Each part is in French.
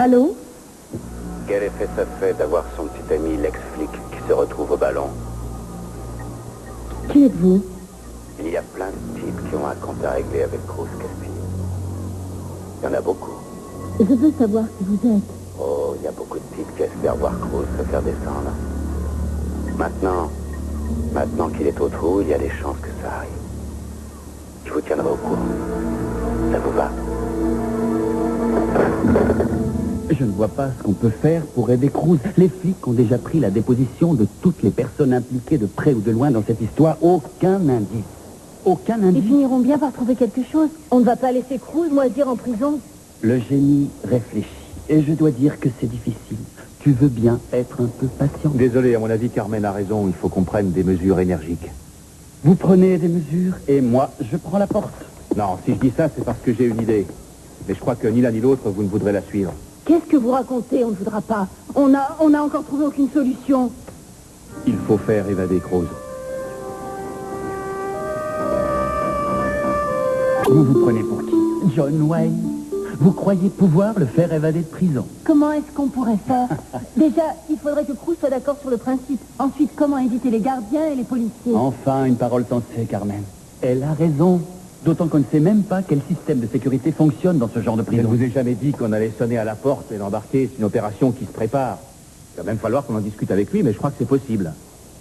Allô? Quel effet ça fait d'avoir son petit ami, l'ex-flic, qui se retrouve au ballon? Qui êtes-vous? Il y a plein de types qui ont un compte à régler avec Cruz, Caspi. Il y en a beaucoup. Je veux savoir qui vous êtes. Oh, il y a beaucoup de types qui espèrent voir Cruz se faire descendre. Maintenant qu'il est au trou, il y a des chances que ça arrive. Je vous tiendrai au courant. Ça vous va? Je ne vois pas ce qu'on peut faire pour aider Cruz. Les flics ont déjà pris la déposition de toutes les personnes impliquées de près ou de loin dans cette histoire. Aucun indice. Aucun indice. Ils finiront bien par trouver quelque chose. On ne va pas laisser Cruz moisir en prison. Le génie réfléchit. Et je dois dire que c'est difficile. Tu veux bien être un peu patient. Désolé, à mon avis, Carmen a raison. Il faut qu'on prenne des mesures énergiques. Vous prenez des mesures et moi, je prends la porte. Non, si je dis ça, c'est parce que j'ai une idée. Mais je crois que ni l'un ni l'autre, vous ne voudrez la suivre. Qu'est-ce que vous racontez? On ne voudra pas. On a encore trouvé aucune solution. Il faut faire évader Cruz. Vous vous prenez pour qui? John Wayne? Vous croyez pouvoir le faire évader de prison? Comment est-ce qu'on pourrait faire? Déjà, il faudrait que Cruz soit d'accord sur le principe. Ensuite, comment éviter les gardiens et les policiers? Enfin, une parole sensée, Carmen. Elle a raison. D'autant qu'on ne sait même pas quel système de sécurité fonctionne dans ce genre de Je ne prison. vous ai jamais dit qu'on allait sonner à la porte et l'embarquer. C'est une opération qui se prépare. Il va même falloir qu'on en discute avec lui, mais je crois que c'est possible.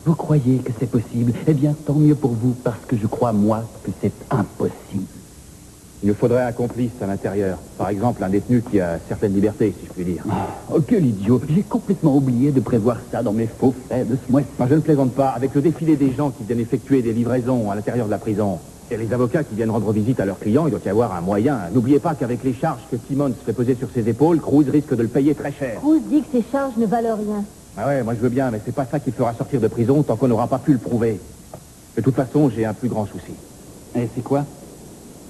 Vous croyez que c'est possible? Eh bien, tant mieux pour vous, parce que je crois, moi, que c'est impossible. Il nous faudrait un complice à l'intérieur. Par exemple, un détenu qui a certaines libertés, si je puis dire. Oh, quel idiot. J'ai complètement oublié de prévoir ça dans mes faux faits de ce mois-ci. Moi, je ne plaisante pas. Avec le défilé des gens qui viennent effectuer des livraisons à l'intérieur de la prison, et les avocats qui viennent rendre visite à leurs clients, il doit y avoir un moyen. N'oubliez pas qu'avec les charges que Timmons fait peser sur ses épaules, Cruz risque de le payer très cher. Cruz dit que ces charges ne valent rien. Ah ouais, moi je veux bien, mais c'est pas ça qui le fera sortir de prison tant qu'on n'aura pas pu le prouver. De toute façon, j'ai un plus grand souci. Et c'est quoi?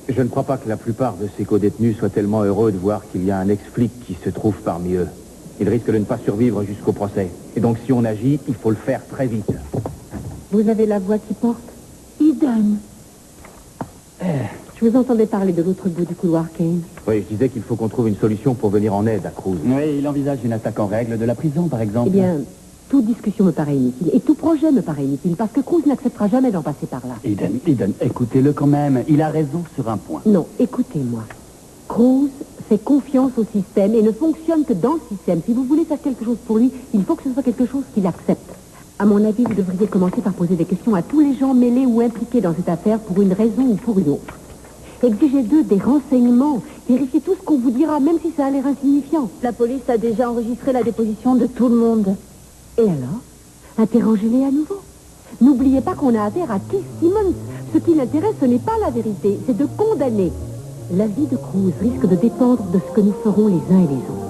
Je ne crois pas que la plupart de ces co-détenus soient tellement heureux de voir qu'il y a un ex-flic qui se trouve parmi eux. Ils risquent de ne pas survivre jusqu'au procès. Et donc si on agit, il faut le faire très vite. Vous avez la voix qui porte? Idem. Je vous entendais parler de l'autre bout du couloir, Kane. Oui, je disais qu'il faut qu'on trouve une solution pour venir en aide à Cruz. Oui, il envisage une attaque en règle de la prison, par exemple. Eh bien, toute discussion me paraît inutile. Et tout projet me paraît inutile, parce que Cruz n'acceptera jamais d'en passer par là. Eden, écoutez-le quand même. Il a raison sur un point. Non, écoutez-moi. Cruz fait confiance au système et ne fonctionne que dans le système. Si vous voulez faire quelque chose pour lui, il faut que ce soit quelque chose qu'il accepte. À mon avis, vous devriez commencer par poser des questions à tous les gens mêlés ou impliqués dans cette affaire pour une raison ou pour une autre. Exigez d'eux des renseignements. Vérifiez tout ce qu'on vous dira, même si ça a l'air insignifiant. La police a déjà enregistré la déposition de tout le monde. Et alors? Interrogez-les à nouveau. N'oubliez pas qu'on a affaire à Keith Timmons. Ce qui l'intéresse, ce n'est pas la vérité, c'est de condamner. La vie de Cruz risque de dépendre de ce que nous ferons les uns et les autres.